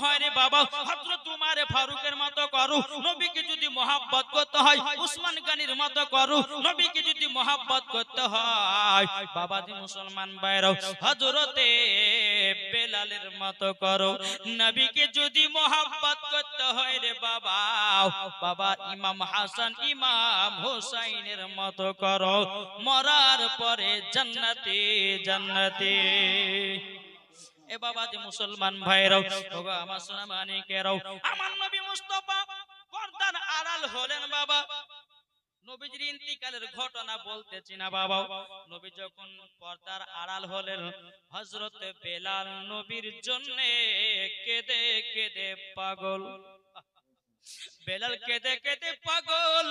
হয় রে বাবা হযরত উমার ফারুকের মতো করো, নবীকে যদি মহব্বত করতে হয় উসমান গনির মতো করো, নবীকে যদি মহব্বত করতে হয় বাবাজি মুসলমান ভাইরা হযরতে বেলালের মতো করো, নবীকে যদি মহব্বত করতে হয় রে বাবা বাবা ইমাম হাসান ইমাম হুসাইনের মতো করো, মরার পরে জান্নাতে জান্নাতে। এ বাবাজি মুসলমান ভাইরাও ওগো আমার সোনা মানিকেরাও, আমার নবী মুস্তাফা পর্দার আড়াল হলেন বাবা। নবীজির ইন্তিকালের ঘটনা বলতেছি না বাবা, নবী যখন পর্দার আড়াল হলেন হযরত বেলাল নবীর জন্য কেঁদে কেঁদে পাগল। বেলাল কেঁদে কেঁদে পাগল।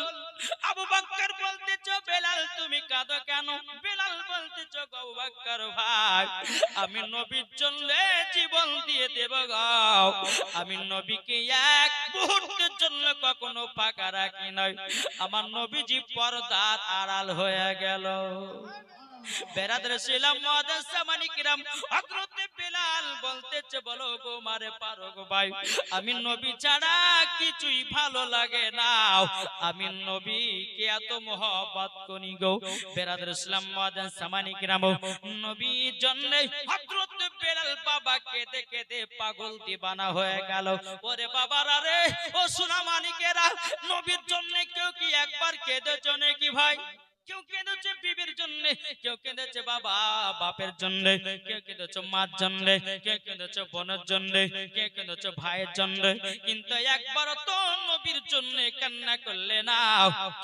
আবু বকর বলতেছ বেলাল তুমি কাঁদো কেন? বেলাল বলতেছ আবু বকর ভাই আমি নবীর জন্য জীবন দিয়ে দেব গো, আমি নবীকে এক মুহূর্তের জন্য কখনো ফাঁকা রাখি নাই, আমার নবীজি পর্দার আড়াল হয়ে গেল। বেরাদর ছিলাম মুআজ্জিজ সামানি কিরাম হযরত বেলাল বলতেছে বলো গো মারে পারো গো ভাই আমি নবী ছাড়া কিছুই ভালো লাগে না, আমি নবীকে এত মহব্বত করি গো। বেরাদর ইসলাম মুআজ্জিজ সামানি কিরাম নবীর জন্য হযরত বেলাল বাবা কেঁদে কেঁদে পাগল দিবানা হয়ে গেল। ওরে বাবারা রে ও সোনা মানিকেরা, নবীর জন্য কেউ কি একবার কেঁদেছো নাকি ভাই? কেউ কেঁদেছে বিবির জন্য, কেউ কেঁদেছে বাবা বাপের জন্য, কেউ কেঁদেছে মার জন্য, কেউ কেঁদেছে বোনের জন্য, কেউ কেঁদেছে ভাইয়ের জন্য, কিন্তু একবার তো নবীর জন্য কান্না করলে না।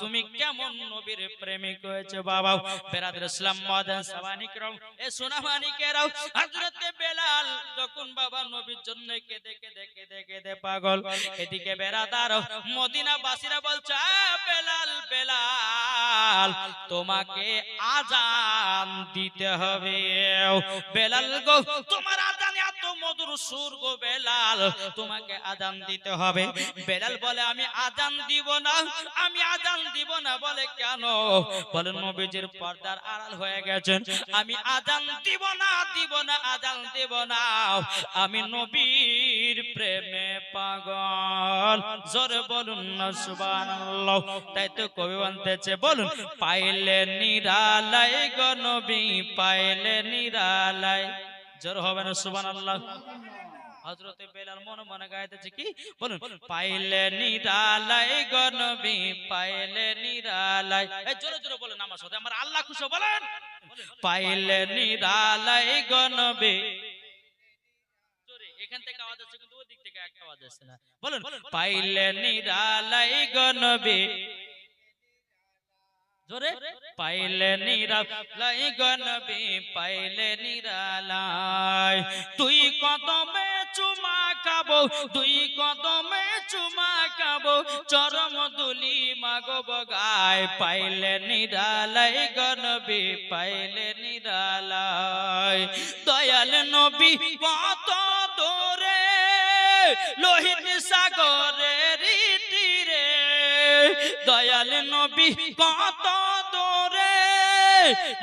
তুমি কেমন নবীর প্রেমিক হয়েছে বাবা? বেরাদর ইসলাম মুআজ্জিজ সামানি কিরাম এ সোনা মানিকেরাও হযরত বেলাল যখন বাবা নবীর জন্য কেঁদে কেঁদে কেঁদে কেঁদে পাগল, এদিকে বেরাদার মদিনাবাসীরা বলছে বেলাল বেলাল তোমাকে আজান দিতে হবে। বেলাল গো তোমার আজানে এত মধুর সুর গো বেলাল, তোমাকে আজান দিতে হবে। বেলাল বলে আমি আজান দিব না, আমি আজান দিব না। বলে কেন? বলে নবীজির পর্দার আড়াল হয়ে গেছেন, আমি আজান দিব না দিব না আজান দিব না, আমি নবীর প্রেমে পাগল। জোরে বলুন না সুবহানাল্লাহ। তাই তো কবি বলতেছে বলুন পাইলে নিরালাই গো নবী পাইলে নিরালাই। জোর হবে না সুবহানাল্লাহ। হযরতে বেলাল মনে মনে গাইতেছে কি বলুন পাইলে নিরালাই গো নবী পাইলে নিরালাই। এই জোরে জোরে বলেন আমার সাথে, আমার আল্লাহ খুশি বলেন পাইলে নিরালাই গো নবী। জোরে এখান থেকে আওয়াজ আসছে কিন্তু ওই দিক থেকে একটা আওয়াজ আসছে না। বলুন পাইলে নিরালাই গো নবী, জোরে পাইলে নিরালাই গো নবী পাইলে নিরালাই। তুই কদমে চুমা খাবো, তুই কদমে চুমা খাবো, চরম দুলি মাগব গায় পাইলে নিরালাই গো নবী পাইলে নিরালাই। দয়াল নবী কত দূরে লোহিত সাগরের তীরে, দয়াল নবী কত দূরে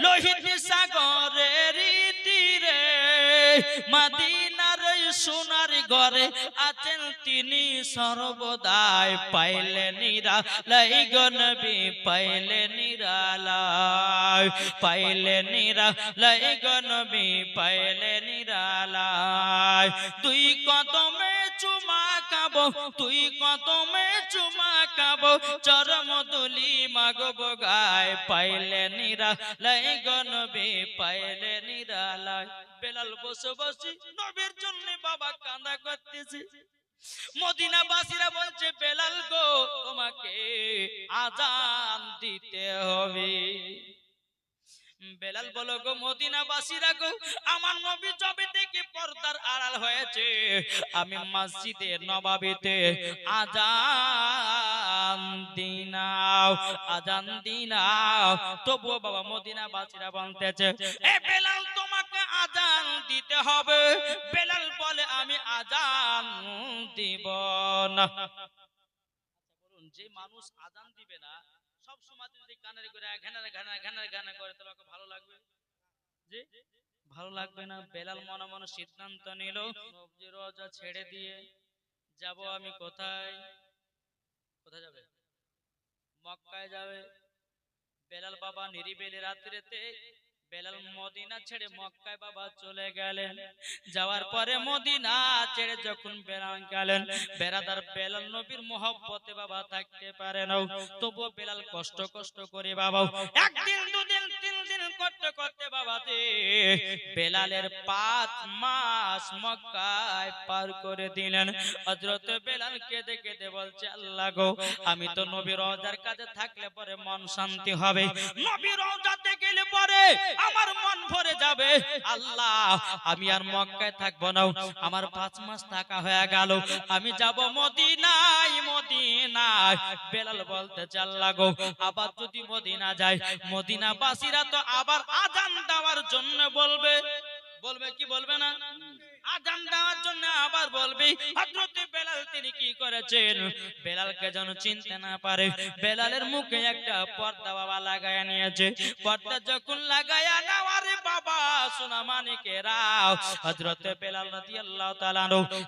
লোহিত সাগরের তীরে, মদিনার সোনার ঘরে আছেন তিনি সর্বদাই পাইলে নিরালাই গো নবী পাইলে নিরালাই পাইলে নিরালাই গো নবী পাইলে নিরালাই। তুই কদমে চুমা খাবো, তুই কদমে চুমা খাবো, চরম দুলি মাগব গায় পাইলে নিরালাই গো নবী পাইলে নিরালাই। বেলাল বসে বসে নবীর জন্য বাবা কাঁদা করতেছে। মদিনাবাসীরা বলছে বেলাল গো তোমাকে আজান দিতে হবে। বেলাল বলো গো মদিনাবাসীরা গো আমার নবী যবে থেকে পর্দার আড়াল হয়েছে আমি মসজিদে নববীতে আজান দিনাও আজান দিনাও। তবুও বাবা মদিনাবাসীরা বলতেছে এ বেলাল তোমাকে আজান দিতে হবে। বেলাল বলে আমি আজান দিব না। বলুন যে মানুষ আজান দিবে না সব সময় যদি কানের করে ঘানার ঘানা ঘানার ঘানা করে তাহলে ভালো লাগবে? জি ভালো লাগবে না। বেলাল মনে মনে সিদ্ধান্ত নিল নবীর রওজা ছেড়ে দিয়ে যাব আমি কোথায়? কোথায় যাবে? মক্কায় যাবে। বেলাল বাবা নিরিবিলি রাত্রিতে বেলাল মদিনা ছেড়ে মক্কায় বাবা চলে গেলেন। যাওয়ার পরে মদিনা ছেড়ে যখন বেলাল গেলেন, বেরাদার বেলাল নবীর মহব্বতে বাবা থাকতে পারে না, তবু বেলাল কষ্ট কষ্ট করে বাবা একদিন দুদিন তিন দিন করতে করতে বাবা বেলালের 5 মাস মক্কায় পার করে দিলেন। হযরত বেলাল কেঁদে কেঁদে বলছে, আল্লাহ গো, আমি তো নবীর রওজার কাছে থাকলে পরে মন শান্তি হবে, নবীর রওজাতে গেলে পরে আমার মন ভরে যাবে। আল্লাহ, আমি আর মক্কায় থাকবো না, আমার 5 মাস থাকা হয়ে গেল, আমি যাব মদিনায়। মদিনায় বেলাল বলতেছে, আল্লাহ গো, আবার যদি মদিনা যায়, মদিনাবাসীরা তো আবার আযান দেওয়ার জন্য বলবে। বলবে কি বলবে না? আযান দেওয়ার জন্য আবার বলবে। হযরত বেলাল তিনি কি করেছেন, বেলালকে যেন চিনতে না পারে, বেলালের মুখে একটা পর্দা বাবা লাগায়া নিয়েছে। পর্দা যখন লাগায়া নেওয়ার বাবা সোনা মানিকেরা, হযরত বেলাল রাদিয়াল্লাহু তাআলা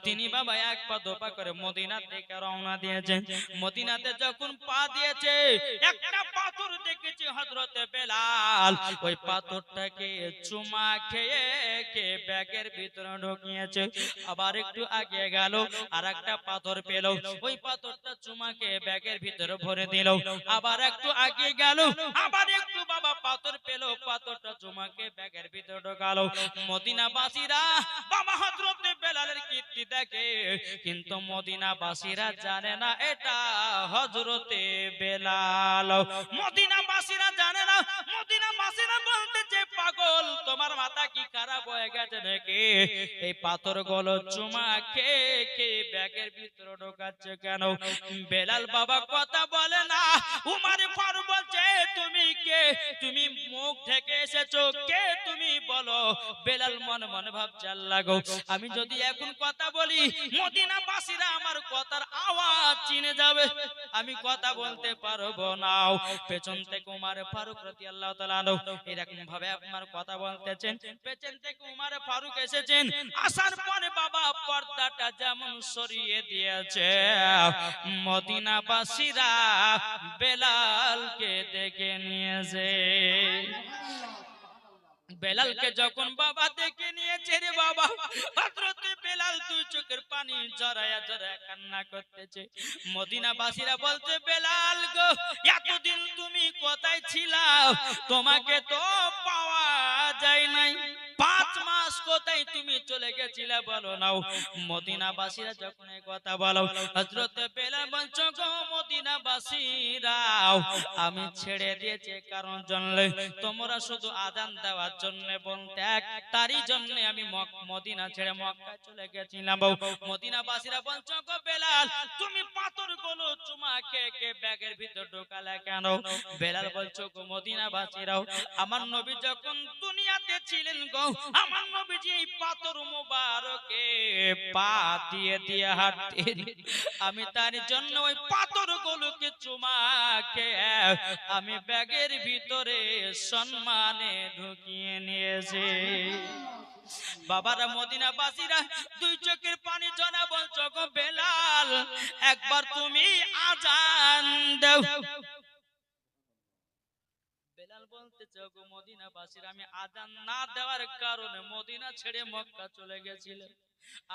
তিনি বাবা এক পা দোপা করে মদিনার দিকে রওনা দিয়েছেন। মদিনাতে যখন পা দিয়েছে, একটা পাথর দেখেছে হযরত বেলাল, ওই পাথরটাকে চুমা খেয়ে কে ব্যাগের ভিতরে ঢুকিয়েছে। আবার একটু আগে গেল, আর একটা পাথর পেল, ওই পাথরটা চুমাকে ব্যাগের ভিতরে ভরে দিল। আবার একটু আগে গেল, আবার একটু বাবা পাথর পেল, পাথরটা চুমাকে ব্যাগের ভিতরে ঢোকালো। মদিনাবাসীরা বাবা হযরত বেলালের কীর্তি দেখে, কিন্তু মদিনাবাসীরা জানে না এটা হযরতে বেলাল। মদিনাবাসীরা জানে না, মদিনাবাসীরা বলতেছে, পাগল, তোমার মাথা কি খারাপ হয়ে গেছে নাকি? এই পাথরগুলো চুমা খেয়ে খেয়ে ব্যাগের ভিতরে ঢোকাচ্ছে কেন? বেলাল বাবা কথা বলে না। উমর ফারুক বলছে, তুমি কে? তুমি মুখ থেকে এসেছো, কে তুমি বলো? বেলাল মনে মনে ভাবছে, আল্লাহ গো, আমি যদি এখন কথা বলি, মদিনাবাসীরা আমার কথার আওয়াজ চিনে যাবে, আমি কথা বলতে পারবো না। পেছন থেকে উমর ফারুক রাদিয়াল্লাহু তাআলা এরকম ভাবে আপনার কথা বলতেছেন। পেছন থেকে উমর ফারুক এসেছেন, আসার পরে বাবা পর্দাটা যেমন সরিয়ে দিয়েছে, মদিনাবাসীরা বেলালকে দেখে নিয়েছে। বেলালকে যখন বাবা দেখে নিয়েছে রে বাবা, হযরত বেলাল দুই চোখের পানি জড়ায়া জড়ায়া কান্না করতেছে। মদিনাবাসীরা বলতে, বেলাল গো, এতদিন তুমি কোথায় ছিলা? তোমাকে তো পাওয়া যায় নাই, 5 মাস কোথায় তুমি চলে গেছিলে বলো নাও। মদিনাবাসীরা যখন এই কথা বলো, হযরত বেলাল বলছো, গো মদিনাবাসীরা, আমি ছেড়ে দিয়েছি কারণ জানলে তোমরা শুধু আযান দেওয়ার জন্য বলতে, তারই জন্য আমি মদিনা ছেড়ে মক্কা চলে গেছিলাম। মদিনাবাসীরা বলছো, গো বেলাল, তুমি পাথরগুলো চুমা খেয়ে খেয়ে ব্যাগের ভিতর ঢোকালে কেন? বেলাল বলছো, গো মদিনাবাসীরাও, আমার নবী যখন দুনিয়াতে ছিলেন গো, আমার নবীজি এই পাথর মোবারকে পা দিয়ে দিয়ে হাঁটতেন, আমি তার জন্য ওই পাথরগুলোকে চুমা খেয়ে আমি ব্যাগের ভিতরে সম্মানে ঢুকিয়ে নিয়েছি। বাবারা মদিনাবাসীরা দুই চোখের পানি জনা বলছো, গো বেলাল, একবার তুমি আযান দাও। বেলাল বলতেছে, গো মদিনাবাসীরা, আমি আযান না দেওয়ার কারণে মদিনা ছেড়ে মক্কা চলে গেছিলাম,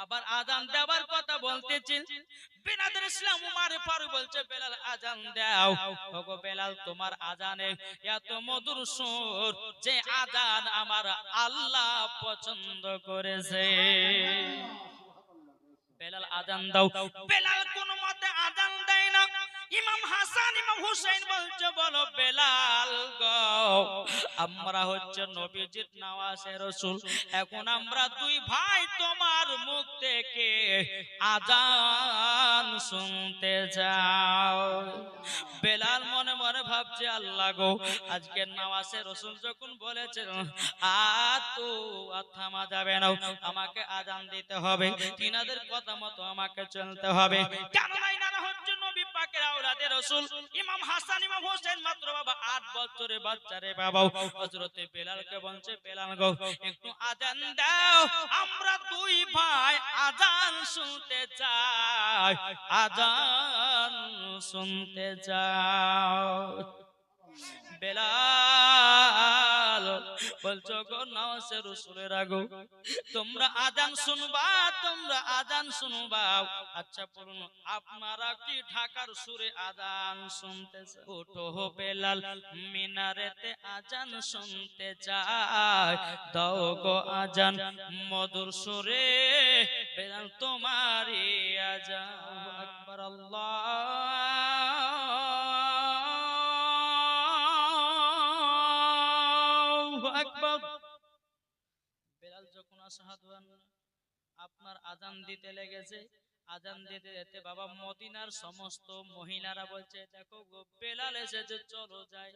আবার আযান দেওয়ার কথা বলতেছেন। বিনাদের ইসলাম উমর ফারুক বলছে, বেলাল আযান দাও। ওগো বেলাল, তোমার আযানে এত মধুর সুর, যে আযান আমার আল্লাহ পছন্দ করেছে। বেলাল আযান দাও। বেলাল কোন মতে আযান দেয় না। ইমাম হাসান ইমাম হুসাইন বলছে, বলো বেলাল গো, আমরা হচ্ছে নবীজির নওয়াজে রাসূল, এখন আমরা দুই ভাই তোমার মুখ থেকে আযান শুনতে যাও। বেলাল মনে মনে ভাবছে, আল্লাহ গো, আজকে নওয়াজে রাসূল যখন বলেছেন তো থামা যাবে না, আমাকে আযান দিতে হবে, তিনাদের কথা মতো আমাকে চলতে হবে। কেন না, এনারা হচ্ছে নবী পাকের আওলাদ, আওলাদে রাসূল ইমাম হাসান ইমাম হোসেন মাত্র বাবা 8 বছরের বাচ্চা রে বাবা হযরতে বেলালকে বলছে বেলাল গো একটু আযান দাও আমরা দুই ভাই আযান শুনতে চাই আযান শুনতে যাও বেলাল বলছো গো নওয়াজে রাসূলের আগো তোমরা আযান শুনবা আচ্ছা বলুন আপনারা কি ঢাকার সুরে আযান শুনতেছেন ওঠো বেলাল মিনারেতে আযান শুনতে চাই দাও গো আযান মধুর সুরে বেলাল তোমারই আযান আকবার আল্লাহু আকবার বেলাল যখন আশহাদু আন্না আপনার আযান দিতে লেগেছে আযান দিতে যেতে বাবা মদিনার সমস্ত মহিলারা বলছে দেখো গো বেলাল এসেছে চলো যাই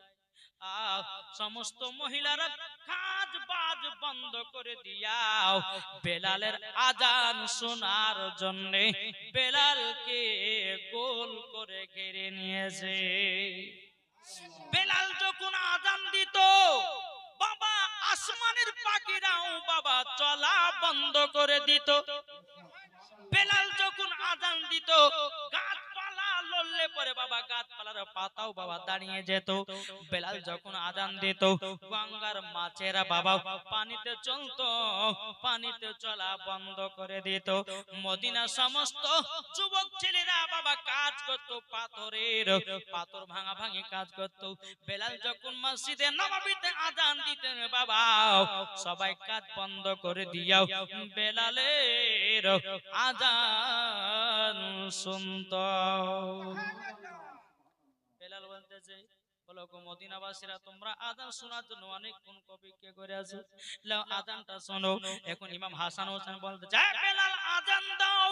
সমস্ত মহিলারা কাজ বাজ বন্ধ করে দিয়াও বেলালের আযান শোনার জন্য বেলালকে গোল করে ঘিরে নিয়েছে বেলাল যখন আযান দিত বাবা আসমানের পাখিরাও বাবা চলা বন্ধ করে দিত বেলাল যখন আযান দিত গাছপালা লড়লে পরে বাবা গাছপালার পাতাও বাবা দাঁড়িয়ে যেত বেলাল যখন আযান দিত গঙ্গার মাছেরা বাবা পানিতে চলতো পানিতে চলা বন্ধ করে দিত মদিনা সমস্ত যুবক ছেলেরা বাবা কাজ করত পাথর ভাঙা ভাঙি কাজ করত বেলাল যখন মসজিদে নববীতে আযান দিতেন বাবা সবাই কাজ বন্ধ করে দিয়াও বেলালের আযান শুনত বেলাল বলতেছে বলো গো মদিনাবাসীরা তোমরা আযান শোনার জন্য অনেক কোন কবি কে করে আছো লাও আযানটা শোনো এখন ইমাম হাসান হোসেন বলতে যায় বেলাল আযান দাও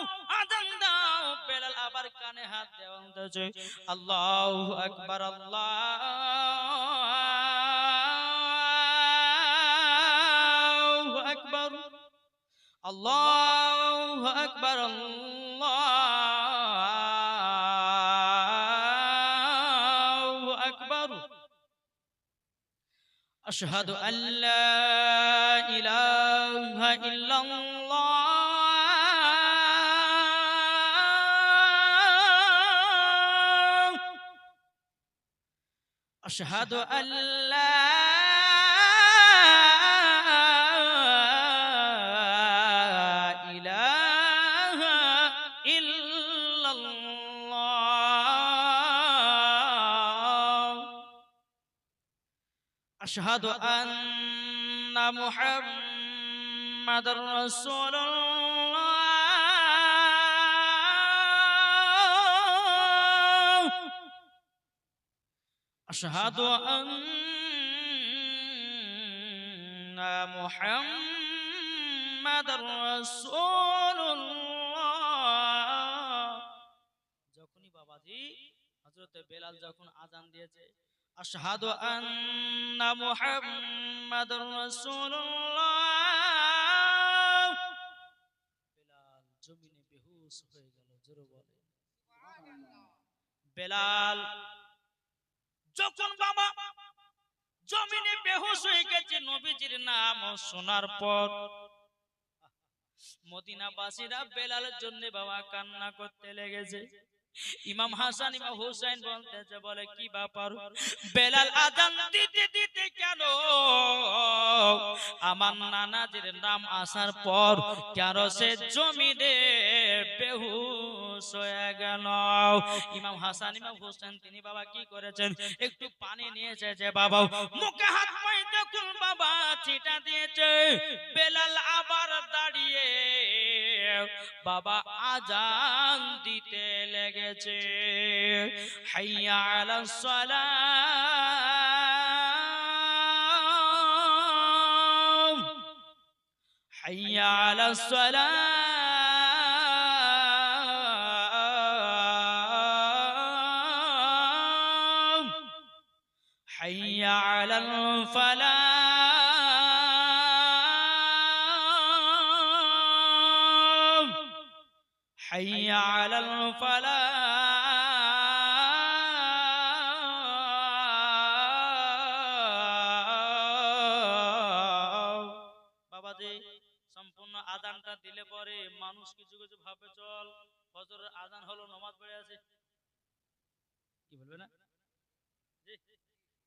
বেলাল আবার কানে হাত দিয়ে বলতেছে আল্লাহু আকবার আল্লাহু আকবার আল্লাহু আকবার আল্লাহু আকবার আশহাদু আল্লা ইলাহা ইল্লাল্লাহ আশহাদু আল্লা আশহাদু আন্না মুহাম্মাদুর রাসূলুল্লাহ আশহাদু আন্না মুহাম্মাদুর রাসূলুল্লাহ যখনই বাবাজি হযরত বেলাল যখন আযান দিয়েছে আশহাদু আন্না মুহাম্মাদুর রাসূলুল্লাহ বেলাল জমিনে বেহুশ হয়ে গেল জোরে বলে সুবহানাল্লাহ বেলাল যখন বাবা জমিনে বেহুশ হয়ে গেছে নবীজির নাম শোনার পর মদিনাবাসীরা বেলালের জন্য বাবা কান্না করতে লেগেছে ইমাম হাসান ইমাম হুসাইন বলতেছে বলে কি ব্যাপার বেলাল আযান দিতে দিতে কেন আমার নানাজির নাম আসার পর কেন সে জমিনে বেহুশ হয়ে গেল ইমাম হাসান ইমাম হুসাইন তিনি বাবা কি করেছেন একটু পানি নিয়েছে যে বাবা মুখে হাত পায়ে যখন বাবা ছিটা দিয়েছে বেলাল আবার দাঁড়িয়ে বাবা আযান দিতে লেগেছে হাইয়া আলাস সালাম হাইয়া আলাস সালাম হাইয়া আলাল ফালাহ حي على الفلاح আজানটা দিলে পরে মানুষ কিছু কিছু ভাবে চল ফজরের আজান হলো নামাজ পড়ে আছে, কি বলবে না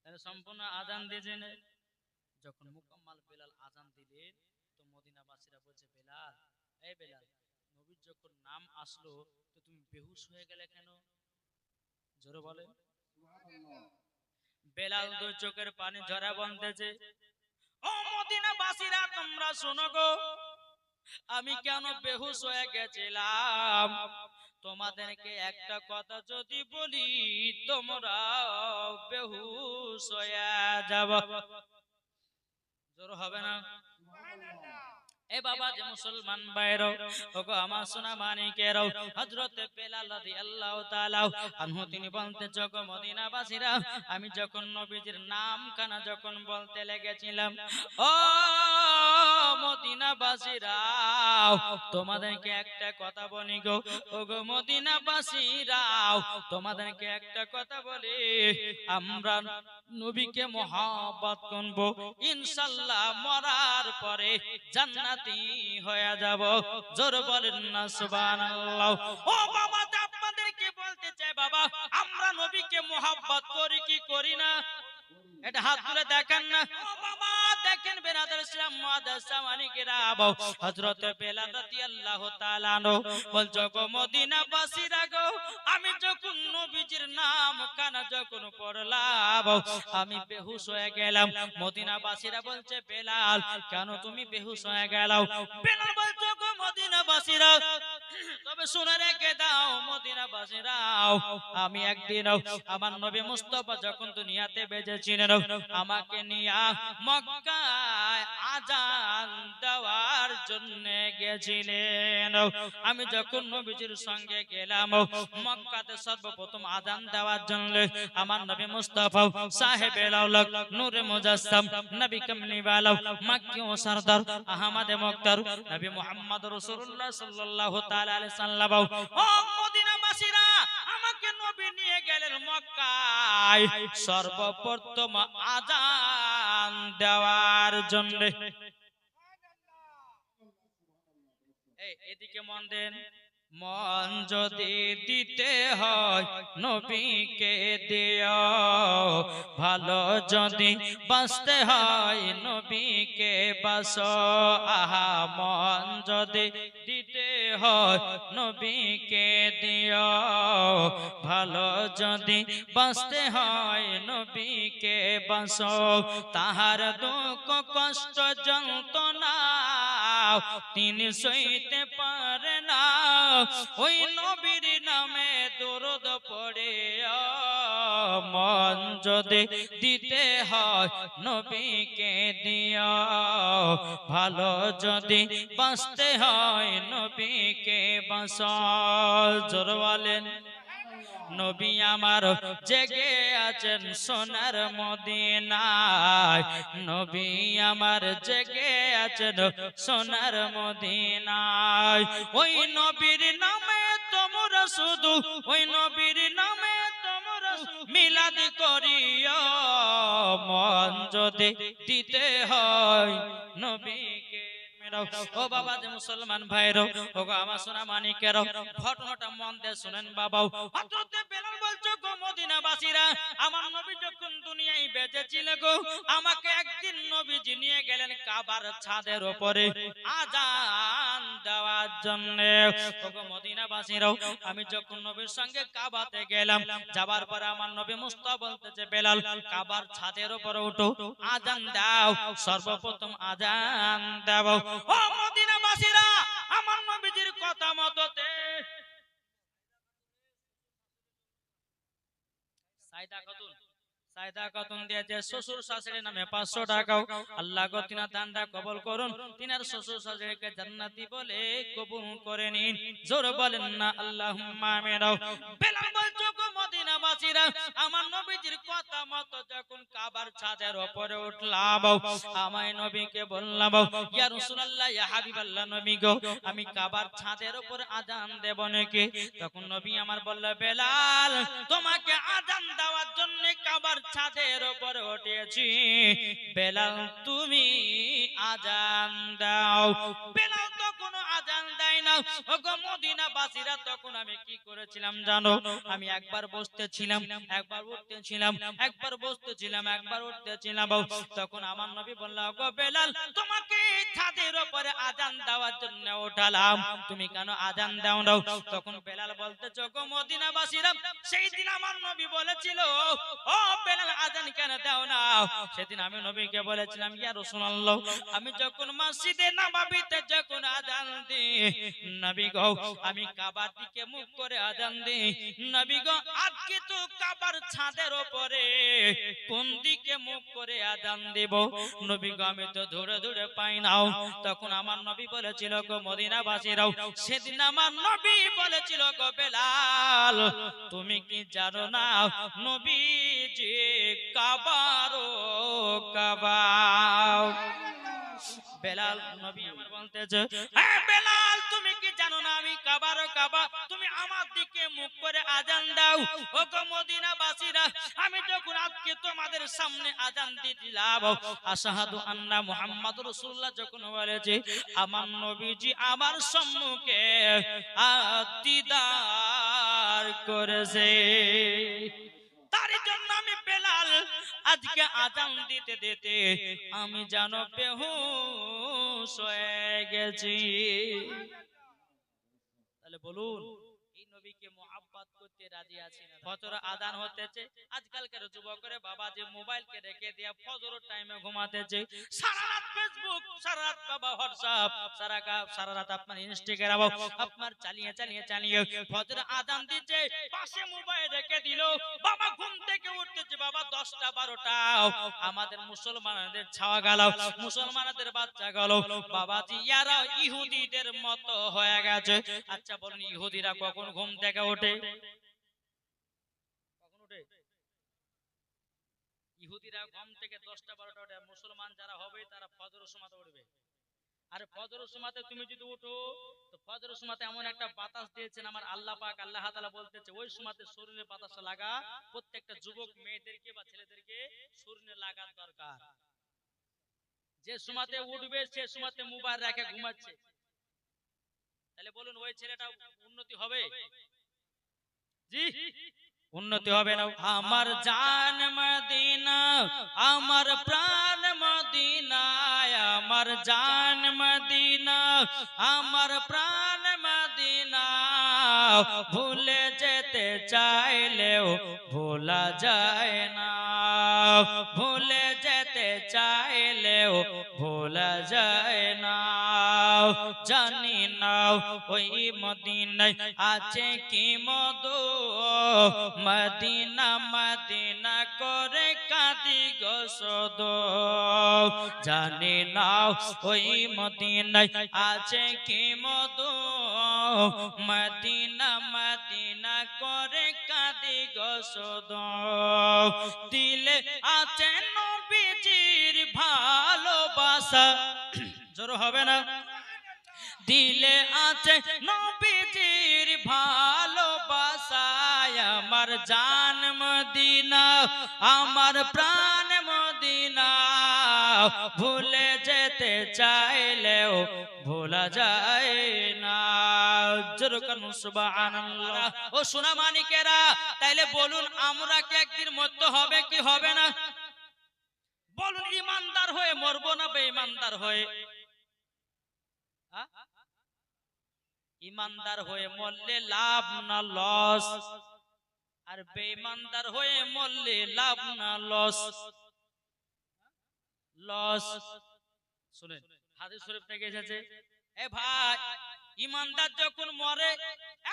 তাহলে সম্পূর্ণ আজান দিয়েছেন। যখন মুকাম্মাল বেলাল আজান দিলেন তো মদিনাবাসীরা বলছে বেলাল, এই বেলাল, নবীর যখন নাম আসলো তো তুমি বেহুশ হয়ে গেলে কেন? জোরে বলে। বেলাল দুই চোখের পানি ঝরা বন্ধেছে। ও মদিনাবাসীরা তোমরা শোনো গো, আমি কেন বেহুশ হয়ে গেছিলাম? তোমাদেরকে একটা কথা যদি বলি তোমরা বেহুশ হয়ে যাব। জোর হবে না? এ বাবা যে মুসলমান ভাইরা, ওগো আমার সোনা মানিকেরা, হযরত বেলাল রাদিয়াল্লাহু তাআলা আনহু তিনি বলতে জগ মদিনাবাসীরা, আমি যখন নবীজির নাম কানা যখন বলতে লেগেছিলাম, ও মদিনাবাসীরা তোমাদেরকে একটা কথা বলি গো, ওগো মদিনাবাসীরা তোমাদেরকে একটা কথা বলি, আমরা নবীকে মহব্বত করব, ইনশাআল্লাহ মরার পরে জান্নাতি হয়ে যাব। জোর বলেন না সুবহানাল্লাহ। ও বাবা আপনাদেরকে বলতে চাই বাবা, আমরা নবীকে মহব্বত করি কি করি না? এটা হাত তুলে দেখেন না। ও বাবা দেখেন বেরাদার ইসলাম মুআদ্দাস মানিকেরা, হযরত বেলাল রাদিয়াল্লাহু তাআলা আনহু বলছো গো মদিনাবাসীরা গো, আমি যখন নবীজির নাম কানা যখন পড়লাম আমি বেহুশ হয়ে গেলাম। মদিনাবাসীরা বলছে বেলাল কেন তুমি বেহুশ হয়ে গেলাও? বেলাল বলছো গো মদিনাবাসীরা, তবে শুনে রেখে দাও মদিনাবাসীরা, আমি একদিন আমার নবী মুস্তাফা যখন দুনিয়াতে বেঁচেছিলেন আমাকে নিয়ে মক্কায় আজান দেওয়ার জন্য গেছিলেন। আমি যখন নবীজির সঙ্গে গেলাম মক্কাতে সর্বপ্রথম আজান দেওয়ার জন্য আমার নবী মুস্তাফা সাহেবে লাউলাক নূরে মুজাসসাম নবী কামলি ওয়ালা মক্কি ও সরদার আহমদে মুক্তার নবী মুহাম্মদ রাসূলুল্লাহ সাল্লাল্লাহু তাআলা আলাইহি সাল্লাম, ও মদিনাবাসীরা আমাকে নবী নিয়ে গেলেন মক্কায় সর্বপ্রথম আজান দেওয়ার জন্য। এদিকে মন দেন, মন যদি দিতে হয় নবীকে দিও, ভালো যদি বাঁচতে হয় নবীকে বাসো। আহা মন যদি দিতে হয় নবীকে দিও, ভালো যদি বাঁচতে হয় নবীকে বাসো। তাহার দুঃখ কষ্ট যন্ত্রণা তিনি সইতে পারে না, ওই নবীর নামে দরুদ পড়ে। মন যদি দিতে হয় নবীকে দিও, ভালো যদি বাঁচতে হয় নবীকে বাঁচো। জোর বলেন। নবী আমার জেগে আছেন সোনার মদিনায়, নবী আমার জেগে আছেন সোনার মদিনায়। ওই নবীর নামে তোমরা শুধু, ওই নবীর নামে তোমরা মিলাদ করিও, মন যদি দিতে হয় নবীকে। ও বাবা যে মুসলমান ভাইরা, ও গো আমার সোনা মানিকেরা, ঘটনাটা মন দিয়ে শুনেন বাবা। হযরত বেলাল বলছো গো মদিনাবাসীরা, আমার নবী যখন দুনিয়ায় বেঁচে ছিল গো, আমাকে একদিন নবীজি নিয়ে গেলেন কাবার ছাদের উপরে আজান দেওয়ার জন্য। ও গো মদিনাবাসীরা, আমি যখন নবীর সঙ্গে কাবাতে গেলাম, যাবার পরে আমার নবী মুস্তাফা বলতেছে বেলাল কাবার ছাদের উপরে উঠো, আজান দাও, সর্বপ্রথম আজান দাও। ও মদিনাবাসীরা, আমার নবীজির কথা মততে সাইদা খাতুন দিয়েছে শ্বশুর শাশুড়ির নামে 500 টাকা। আল্লাহ গো তিনার দানটা কবুল করুন, তিনার শ্বশুর শাশুড়িকে জান্নাতি বলে কবুল করে নিন। জোর বলেন না আল্লাহুম্মা আমিন। বেলাল বলছো গো মদিনাবাসীরা, আমার নবীজির কথা মতো যখন কাবার ছাদের উপরে উঠলাম, আমায় নবীকে বললাম ইয়া রাসূলুল্লাহ ইয়া হাবিবাল্লাহ, নবী গো আমি কাবার ছাদের উপরে আজান দেব নাকি? তখন নবী আমার বলল বেলাল তোমাকে আজান দেওয়ার জন্য কাবার ছাদের উপরে উঠেছি, বেলাল তুমি আজান দাও। বেলাল তখন না ও গো মদিনাবাসীরা তখন আমি কি করেছিলাম জানো আমি একবার বসতেছিলাম একবার উঠতেছিলাম একবার বসতেছিলাম একবার উঠতেছিলাম তখন আমার নবী বলল গো বেলাল তোমাকে ছাদের উপরে আজান দেওয়ার জন্য ওঠালাম তুমি কেন আজান দাও না তখন বেলাল বলতেছে গো মদিনাবাসীরা সেই দিন আমার নবী বলেছিল ও বেলাল আজান কেন দাও না সেদিন আমি নবীকে বলেছিলাম ইয়া রাসূলুল্লাহ আমি যখন মসজিদে নববীতে যখন আজান দিই নবী গো আমি কাবার দিকে মুখ করে আজান দিই নবী গো আজকে তো কাবার ছাদের উপরে কোন দিকে মুখ করে আজান দেব নবী গো আমি তো ধরে ধরে পাই না তখন আমার নবী বলেছিল গো মদিনাবাসীরাও সেদিন আমার নবী বলেছিল গো বেলাল তুমি কি জানো না নবীজি কাবারও কাবা বেলাল নবী আমার বলতেছে হ্যাঁ বেলাল তুমি কি জানো না আমি কাবারও কাবা তুমি আমার দিকে মুখ করে আজান দাও ও গো মদিনাবাসীরা আমি যখন আজকে তোমাদের সামনে আজান দিলাম আশহাদু আন্না মুহাম্মাদুর রাসূলুল্লাহ যখন বলেছে আমার নবীজি আমার সম্মুখে দিদার করেছে তার জন্য আমি বেলাল আজকে আজান দিতে দিতে আমি জানো বেহুশ হয়ে গেছি তাহলে বলুন এই নবীকে মুহাব্বত করতে রাজি আছি না ফজর আজান হতেছে আজকালকার যুবকরা বাবা যে মোবাইলকে রেখে দিয়া ফজর টাইমে ঘুমাতেছে সারা রাত ফেসবুক সারা রাত বাবা হোয়াটসঅ্যাপ সারা রাত আপনার ইনস্টাগ্রাম আপনার চালিয়ে ফজর আজান দিচ্ছে পাশে মোবাইল রেখে দিল বাবা ঘুম থেকে উঠতেছে বাবা 10টা 12টা আমাদের মুসলমানদের ছাওয়া গেল মুসলমানদের বাচ্চা গেল বাবাজি ইয়ারা ইহুদিদের মতো হয়ে গেছে আচ্ছা বলুন ইহুদিরা কখন ঘুম থেকে ওঠে কখন ওঠে ইহুদিরা ঘুম থেকে 10টা 12টা ওঠে মুসলমান যারা হবে তারা ফজরের সময় উঠবে আর ফজরের সময়তে তুমি যদি উঠো তো ফজরের সময়তে এমন একটা বাতাস দিয়েছেন আমার আল্লাহ পাক আল্লাহ তাআলা বলতেছে ওই সময়তে শরীরে বাতাসটা লাগা প্রত্যেকটা যুবক মেয়েদেরকে বা ছেলেদেরকে শরীরে লাগা দরকার যে সময়তে উঠবে সে সময়তে মোবাইল রেখে ঘুমাচ্ছে তাহলে বলুন ওই ছেলেটা উন্নতি হবে জি উন্নতি হবে না আমার জান মদিনা আমার প্রাণ মদিনা আমার জান মদিনা আমার প্রাণ মদিনা ভুলে যেতে চাইলেও ভোলা যায় না ভুলে যেতে চাইলেও ভোলা যায় না জানি না ওই মদিনায় আছে কি মধু মদিনা মদিনা করে কাঁদি গো সদো জানি না ওই মদিনায় আছে কি মধু মদিনা মদিনা করে কাঁদি গো সদো দিলে আছে নবীজির ভালোবাসা জোর হবে না দিলে আছে নবীজির ভালোবাসা আমার জান মদিনা আমার প্রাণ মদিনা ভুলে যেতে চাইলেও ভোলা যায় না জোরে বলুন সুবহানাল্লাহ ও সোনা মানিকেরা তাইলে বলুন আমরা কি একদিন মরতে হবে কি হবে না বলুন ইমানদার হয়ে মরবো না বেঈমানদার হয়ে ইমানদার হয়ে মরলে লাভ না লস আর বেঈমানদার হয়ে মরলে লাভ না লস লস শুনেন হাদিস শরীফ থেকে এসেছে এ ভাই ইমানদার যখন মরে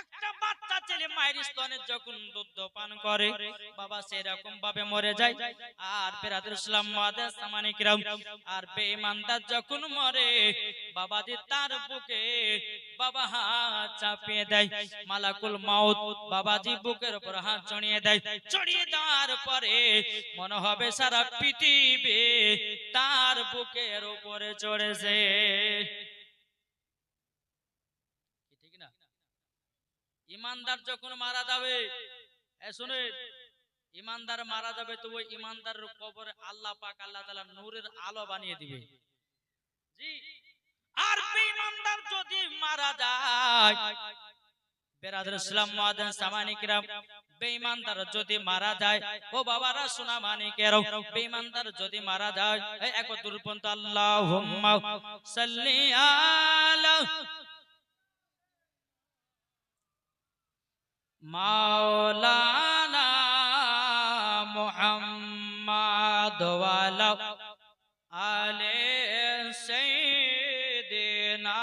একটা বাচ্চা ছেলে মায়ের স্তনে যখন দুধ পান করে বাবা সেরকম ভাবে মরে যায় আর বিরাদর ইসলাম মুআদ্দাস সামানি কিরাম আর বেঈমানদার যখন মরে বাবাজি তার বুকে বাবা হাত চাপিয়ে দেয় মালাকুল মাউত বাবাজি বুকের উপর হাত চড়িয়ে দেয় চড়িয়ে দেওয়ার পরে মনে হবে সারা পৃথিবী তার বুকের উপরে চড়েছে ইমানদার যখন মারা যাবে শুনে ইমানদার মারা যাবে তো ওই ইমানদারের কবরে আল্লাহ পাক আল্লাহ তাআলা নূরের আলো বানিয়ে দিবে জি আর বেঈমানদার যদি মারা যায়, বেরাদর ইসলাম মুআজ্জিন সামানি কিরাম, বেঈমানদার যদি মারা যায়, ও বাবারা সোনা মানিকেরাও, বেঈমানদার যদি মারা যায়, এই একবার দুরূদ আল্লাহুম্মা সাল্লি আলা মাওলানা মুহাম্মাদ ওয়া আলা আলে সাইয়্যিদিনা।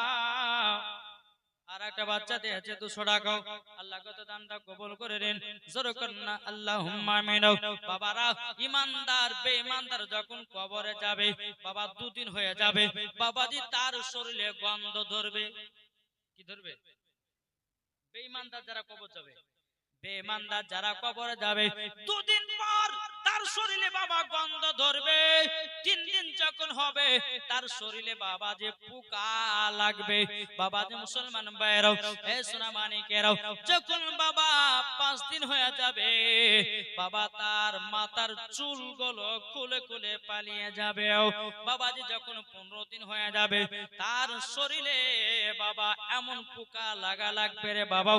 আর একটা বাচ্চা দিয়েছে 200 টাকা, আল্লাহ কত দানটা কবুল করে নেন, জোরে করেন না আল্লাহুম্মা আমিন। বাবারা ঈমানদার বেঈমানদার যখন কবরে যাবে বাবা, 2 দিন হয়ে যাবে, বাবাজি তার শরীরে গন্ধ ধরবে। কি ধরবে? বেঈমানদার যারা কবর যাবে, বেঈমানদার যারা কবরে যাবে 2 দিন পর তার শরীরে বাবা গন্ধ ধরবে। 3 দিন যখন হবে তার শরীরে বাবা যে পোকা লাগবে। বাবা যে মুসলমান ভাইরাও, এ সোনা মানিকেরাও, যখন বাবা 5 দিন হয়ে যাবে বাবা তার মাথার চুলগুলো খুলে খুলে পালিয়ে যাবে। বাবা যে যখন 15 দিন হয়ে যাবে তার শরীরে বাবা এমন পোকা লাগবে রে বাবা,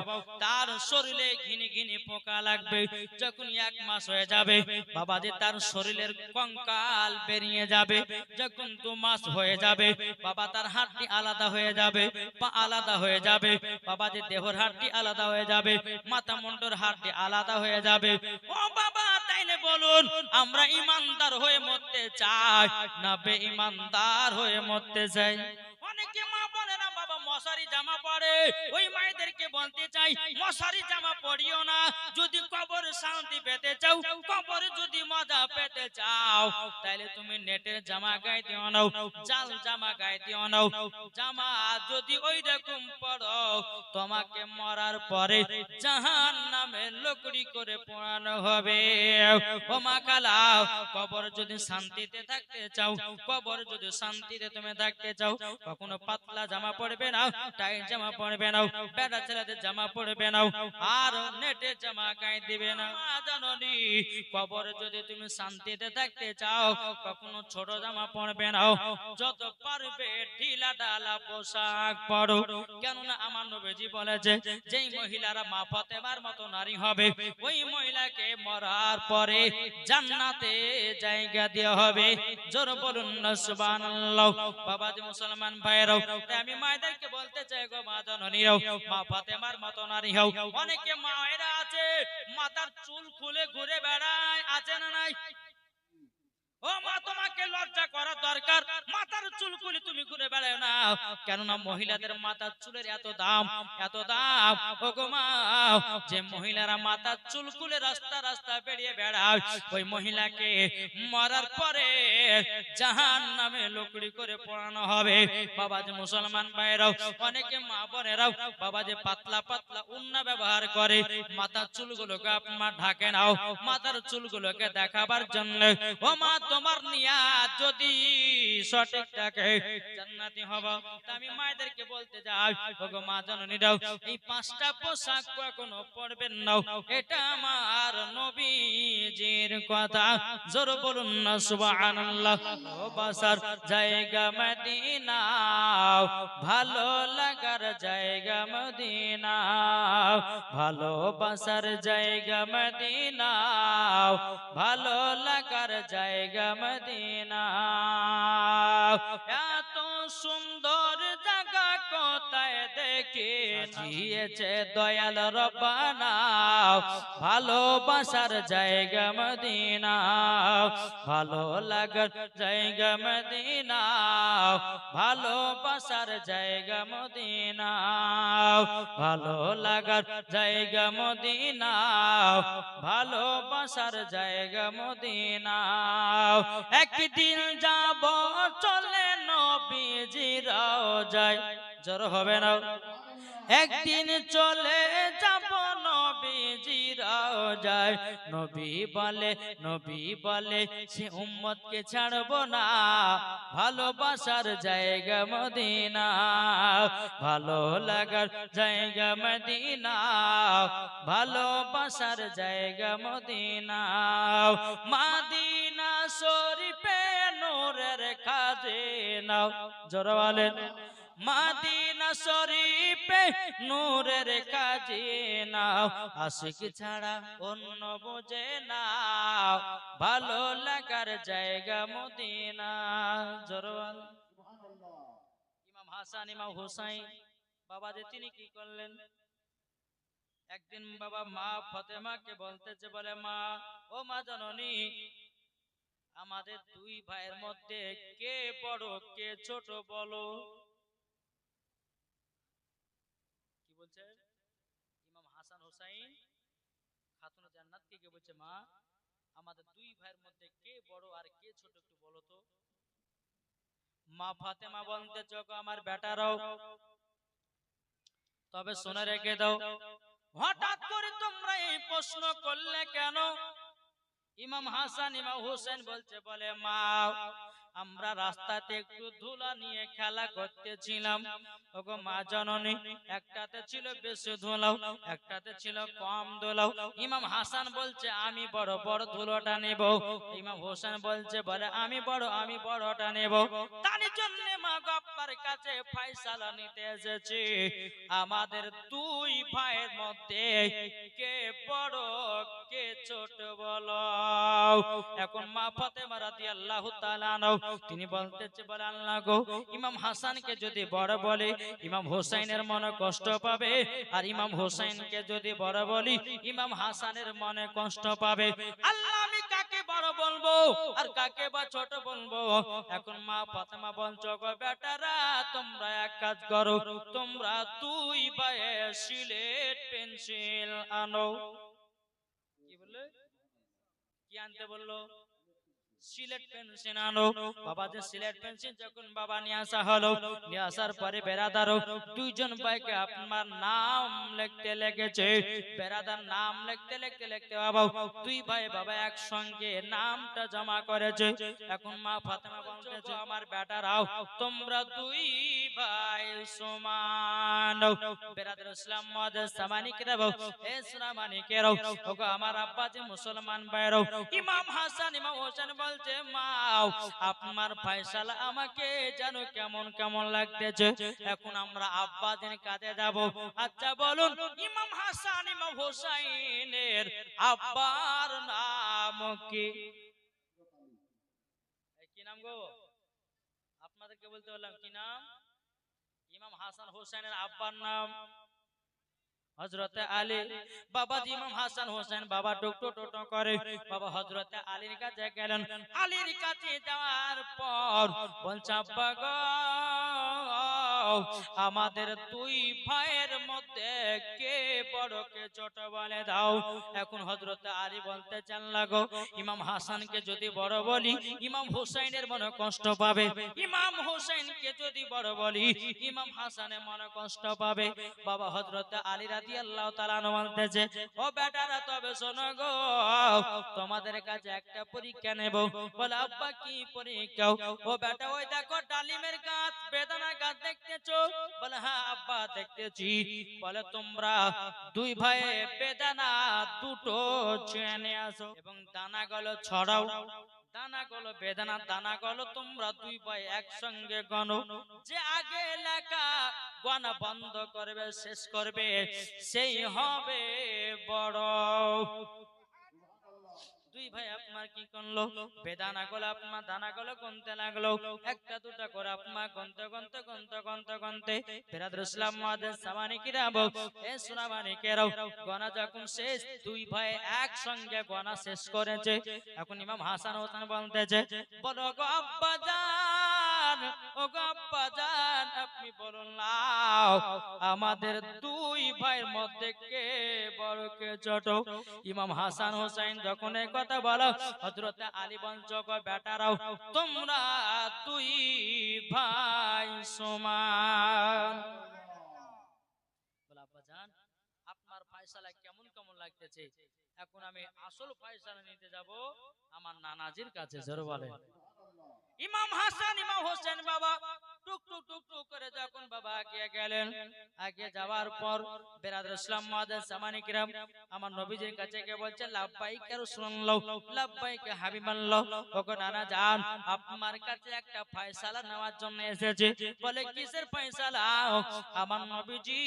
তার শরীরে ঘিনি ঘিনি পোকা লাগবে। যখন 1 মাস হয়ে যাবে বাবা যে তার শরীরের কঙ্কাল বেরিয়ে যাবে। যখন 2 মাস হয়ে যাবে বাবা তার হাড়টি আলাদা হয়ে যাবে, পা আলাদা হয়ে যাবে, বাবা যে দেহর হাড়টি আলাদা হয়ে যাবে, মাথা মুন্ডর হাড়টি আলাদা হয়ে যাবে। ও বাবা তাইলে বলুন আমরা ঈমানদার হয়ে মরতে চাই না বেঈমানদার হয়ে মরতে চাই? অনেকে মা বলে না বাবা মশারি জামা পরে, ওই মায়েদেরকে বলতে চাই মশারি জামা পরিও না। যদি কবর শান্তি পেতে চাও, কবরে যদি মজা পেতে চাও, তাহলে তুমি নেটের জামা গায়ে দিও না, জাল জামা গায়ে দিও না। জামা যদি ওই রকম পরো তোমাকে মরার পরে জাহান্নামে লকড়ি করে পোড়ানো হবে। ও মা কালা, কবর যদি শান্তিতে থাকতে চাও, কবর যদি শান্তিতে তুমি থাকতে চাও, কখনো পাতলা জামা পরবে না, টাইট জামা পরবে না, বেটা ছেলেদের জামা পরবে না, আর নেটের জামা গায়ে দিবে না। জাননি কবরে যদি তুমি শান্তিতে থাকতে চাও, কখনো ছোট জামা পরবে না, যত পারবে ঢিলা ঢালা পোশাক পরো। কেননা আমার নবীজি বলেছে যেই মহিলারা মা ফাতেমার মতো নারী হবে ওই মহিলাকে মরার পরে জান্নাতে জায়গা দেওয়া হবে। জোর বলুন না সুবহানাল্লাহ। বাবাজি মুসলমান ভাইরাও, আমি মায়েদেরকে বলতে চাই গো মা জননীরাও, মা ফাতেমার মতো নারী হও। অনেকে মায়েরা আছে মাথার চুল খুলে ঘুরে বেড়ায়, আছে না নাই? ও মা তোমাকে লজ্জা করা দরকার, মাথার চুল খুলে তুমি ঘুরে বেড়াও না। কেননা মহিলাদের মাথার চুলের এত দাম, এত দাম। ও গো মা, যে মহিলারা মাথার চুল খুলে রাস্তা রাস্তা বেরিয়ে বেড়ায় ওই মহিলাকে মরার পরে জাহান্নামে লকড়ি করে পোড়ানো হবে। বাবা যে মুসলমান ভাইরাও, অনেকে মা বোনেরাও বাবা যে পাতলা পাতলা উন্না ব্যবহার করে, মাথার চুলগুলোকে আপনার ঢাকে নাও মাথার চুলগুলোকে দেখাবার জন্য। ও মা তোমার নিয়াত যদি সঠিক থাকে জান্নাতি হবা। আমি মায়েদেরকে বলতে যাই ওগো মা জননীরাও, এই 5টা পোশাক কখনো পরবেন না, এটা আমার নবীজির কথা। জোর বলুন না সুবহানাল্লাহ। ও বাসার জায়গা মদিনা, ভালো লাগার জায়গা মদিনা, ভালোবাসার জায়গা মদিনা, ভালো লাগার জায়গা মদিনা। এত সুন্দর জায়গা কোথায় দেখিয়েছে দয়াল রব্বানা, ভালোবাসার জায়গা মদিনা, ভালো লাগার জায়গা মদিনা, ভালোবাসার জায়গা মদিনা, ভালো লাগার জায়গা মদিনা, ভালোবাসার জায়গা মদিনা। একদিন যাব চলে নবীজির রওজায়, জোর হবে না? একদিন চলে যাব নবীজির রওজায়। নবী বলে সে উম্মতকে ছাড়বো না, ভালোবাসার জায়গা মদিনা, ভালো লাগার জায়গা মদিনা, ভালোবাসার জায়গা মদিনা। মদিনা শরীফে নূরের খাজিনা, জোরে বলেন মাদিনা শরীফে নূরের খাজিনা আশিক ছাড়া অন্য বোঝে না ভালো লাগার জায়গা মদিনা জরওয়াল ইমাম হাসান ইমাম হুসাইন বাবা যে তিনি কি করলেন একদিন বাবা মা ফাতেমাকে বলতেছে বলে মা ও মা জননী আমাদের দুই ভাইয়ের মধ্যে কে বড় কে ছোট বলো কি বলছে ইমাম হাসান হুসাইন খাতুনে জান্নাত কে বলছে মা আমাদের দুই ভাইয়ের মধ্যে কে বড় আর কে ছোট একটু বলো তো মা ফাতেমা বলতে চোখ আমার বেটারাও তবে শুনে রেখে দাও হঠাৎ করে তোমরা এই প্রশ্ন করলে কেন ইমাম হাসান ইমাম হোসেন বলছে বলে মা আমরা রাস্তাতে একটু ধুলা নিয়ে খেলা করতেছিলাম ওগো মা জননী একটাতে ছিল বেশি ধুলাও একটাতে ছিল কম ধুলাও ইমাম হাসান বলছে আমি বড় বড় ধুলোটা নেব ইমাম হোসেন বলছে বলে আমি বড়টা নেব তার জন্য মা গপ্পার কাছে ফয়সালা নিতে এসেছি আমাদের দুই ভাইয়ের মধ্যে কে বড় কে ছোট বলো এখন মা ফাতেমা রাদিয়াল্লাহু তাআলা তিনি বলতেছে বলে আল্লাহ গো ইমাম হাসানকে যদি বড় বলে ইমাম হোসেনের মনে কষ্ট পাবে আর ইমাম হোসেনকে যদি বড় বলি ইমাম হাসানের মনে কষ্ট পাবে আল্লাহ আমি কাকে বড় বলবো আর কাকে বা ছোট বলবো এখন মা ফাতেমা বলছো গো বেটারা তোমরা এক কাজ করো তোমরা দুই ভাইয়ে সিলেট পেন্সিল আনো কি বললে কি আনতে বললো সিলেট পেন্সিল আনো বাবা যে সিলেট পেন্সিল যখন বাবা নিয়ে আসা হলো নিয়ে আসার পরে বেরাদারও দুইজন ভাইকে আপনার নাম লিখতে লেগেছে বেরাদার নাম লিখতে বাবা দুই ভাই বাবা একসঙ্গে নামটা জমা করেছে এখন মা ফাতেমা বলতেছে আমার বেটারাও তোমরা দুই ভাই সমান বেরাদার ইসলাম মুআদ্দিস সামানিকেরাও এ সামানিকেরাও ওগো আমার আব্বা যে মুসলমান ভাইরাও ইমাম হাসান ইমাম হোসেন বলছে মা আপনার ফয়সালা আমাকে জানো কেমন কেমন লাগতেছে এখন আমরা আব্বাদের কাছে যাব আচ্ছা বলুন ইমাম হাসান ইমাম হোসেনের আব্বার নাম কি কি নাম গো আপনাদেরকে বলতে বললাম কি নাম ইমাম হাসান হোসেনের আব্বার নাম হযরতে আলী বাবাজি ইমাম হাসান হোসেন বাবা টোটো করে বাবা হযরতে আলীর কাছে গেলেন আলীর কাছে যাওয়ার পর বলছে আব্বা গো আমাদের দুই ভাইয়ের মধ্যে কে বড় কে ছোট বলে দাও এখন হযরতে আলী বলতে চান লাগো ইমাম হাসানকে যদি বড় বলি ইমাম হোসেনের মনে কষ্ট পাবে ইমাম হোসেনকে যদি বড় বলি ইমাম হাসানের মনে কষ্ট পাবে বাবা হযরতে আলী রাদিয়াল্লাহু তাআলা বলতেছে ও বেটারা তবে শোনো গো তোমাদের কাছে একটা পরীক্ষা নেব বলে আব্বা কি পরীক্ষা ও বেটা ওই দেখো ডালিমের গাছ বেদানা গাছ দেখতেছো বলে হ্যাঁ আব্বা দেখতেছি বলে তোমরা দুই ভাই বেদানা দুটো ছিঁড়ে নিয়ে আসো এবং দানাগুলো ছড়াও দানাগুলো বেদানা দানাগুলো তোমরা দুই ভাই একসঙ্গে গণো যে আগে লেখা গণা বন্ধ করবে শেষ করবে সেই হবে বড় দুই ভাই আপনার কি করলো বেদানা গুলো আপনার দানা গুলো গুনতে লাগলো একটা দুটা করে আপনার গুনতে বেরাদুল ইসলাম মুআদ্দিস সামানিকেরাও এ সুনামানিকেরাও গনা যখন শেষ দুই ভাই একসঙ্গে গনা শেষ করেছে এখন ইমাম হাসান হোসেন বলতেছে বলো গো আব্বা জান ও গো আব্বা জান আপনি বলুন নাও আমাদের দুই ভাইয়ের মধ্যে কে বড় কে ছোট ইমাম হাসান হোসেন যখন এই কথা বলো হযরত আলী বলছো গো বেটারাও তোমরা দুই ভাই সমান বলে আব্বা জান আপনার ফয়সালা কেমন কেমন লাগতেছে এখন আমি আসল ফয়সালা নিতে যাব আমার নানাজির কাছে জোরে বলে ইমাম হাসান ইমাম হোসেন বাবা টুক টুক টুক টুক করে যখন বাবা আগে গেলেন, আগে যাওয়ার পর বেরাদর ইসলাম মুআজ্জিন সামানি কিরাম আমার নবীজির কাছে গিয়ে বলছে লাব্বাইক ইয়া রাসূলুল্লাহ, লাব্বাইক ইয়া হাবিবাল্লাহ। ওগো নানা জান, আপনার কাছে একটা ফয়সালা নেওয়ার জন্য এসেছে। বলে কিসের ফয়সালা? আমার নবীজি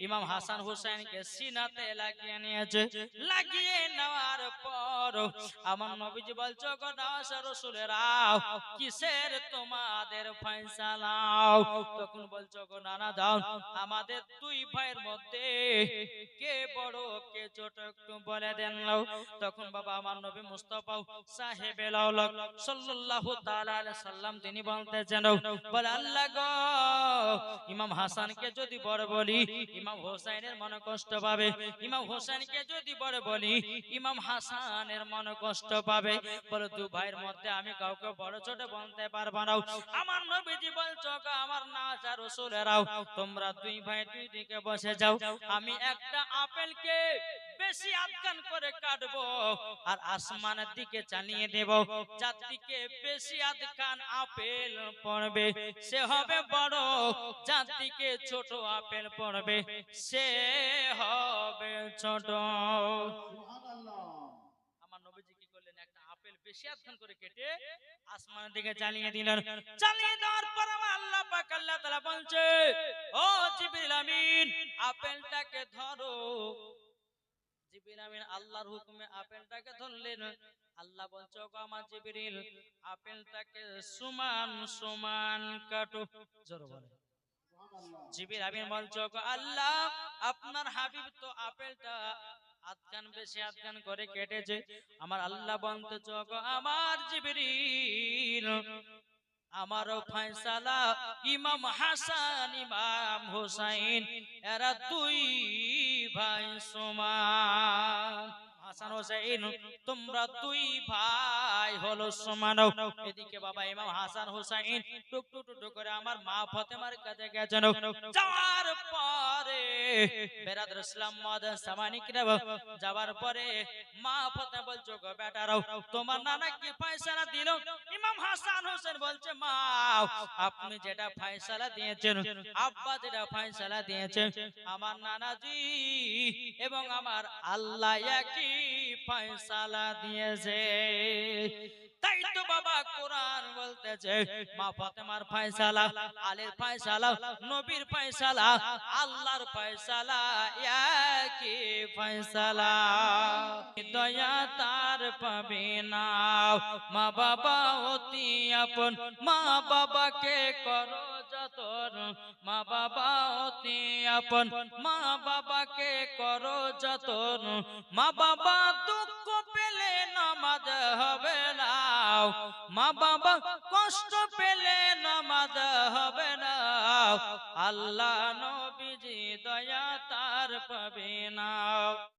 ইমাম হাসান হুসাইনকে সিনাতে লাগিয়ে নিয়েছে। লাগিয়ে নেওয়ার পর আমার নবীজি বলছে ওগো নাওয়াস রাসূলেরা, কিসের তোমাদের ফয়সালা? তখন বলছো গো নানা দাও, আমাদের দুই ভাইয়ের মধ্যে কে বড় কে ছোট একটু বলে দেন। তখন বাবা আমার নবী মুস্তাফা সাহেবে লাউলাক সাল্লাল্লাহু তাআলা আলাইহি সাল্লাম তিনি বলতেছেন, বলে আল্লাহ গো, ইমাম হাসানকে যদি বড় বলি ইমাম হোসেনের মনে কষ্ট পাবে, ইমাম হোসেনকে যদি বড় বলি ইমাম হাসানের মনে কষ্ট পাবে। বলে দুই ভাইয়ের মধ্যে আমি কাউকে বড় ছোট বলতে পারবো না। আমার নবীজি বলছো গো আমার নানা রাসূলেরাও, তোমরা দুই ভাই দুই দিকে বসে যাও, আমি একটা আপেলকে বেশি আধখান করে কাটবো আর আসমানের দিকে চালিয়ে দেব। যার দিকে বেশি আধখান আপেল পড়বে সে হবে বড়, যার দিকে ছোট আপেল পড়বে সে হবে ছোট। আমার নবীজি কি করলেন, একটা আপেল বেশি আধখান করে কেটে আসমানের দিকে চালিয়ে দিলেন। চালিয়ে দেওয়ার পর আমার আল্লাহ পাক আল্লাহ তাআলা বলছে, ও জিবরিল আমিন আপেলটাকে ধরো। জিবরিল আমিন আল্লাহর হুকুমে আপেলটাকে ধরলেন। আল্লাহ বলছে ওগো আমার জিবরিল আপেলটাকে সমান সমান কাটো। জোরে বলে জিবরিল আমিন বলছে ওগো আল্লাহ, আপনার হাবিব তো আপেলটা আধখান বেশি আধখান করে কেটেছে। আমার আল্লাহ বলতেছে ওগো আমার জিবরিল, আমারও ফয়সালা ইমাম হাসান ইমাম হুসাইন এরা দুই ভাই সমান। হাসান হোসেন তোমরা দুই ভাই হলো সমান। এদিকে বাবা ইমাম হাসান হোসেন টুক টুক টুক করে আমার মা ফাতেমার কাছে গেছেন। যাওয়ার পরে বেরাদর ইসলাম মুআজ্জিন সামানি কিরাম যাওয়ার পরে মা ফাতেমা বলছো গো বেটারাও তোমার নানা কি ফয়সালা দিল? ইমাম হাসান হোসেন বলছে মা আপনি যেটা ফয়সালা দিয়েছেন, আব্বা যেটা ফয়সালা দিয়েছেন, আমার নানাজি এবং আমার আল্লাহ একই ফয়সালা দিয়েছে। তাই তো বাবা কোরআন বলতেছে মা ফাতেমার ফয়সালা, আলীর ফয়সালা, নবীর ফয়সালা, আল্লাহর ফয়সালা একই ফয়সালা। দয়া তার পাবে না, মা বাবা অতি আপন, মা বাবাকে করো যতন, মা বাবা অতি আপন, মা বাবাকে করো যতন। মা বাবা দুঃখ পেলে নামাজ হবে না, মা বাবা কষ্ট পেলে নামাজ হবে না। আল্লাহ নবীজি দয়া তার পাবে না।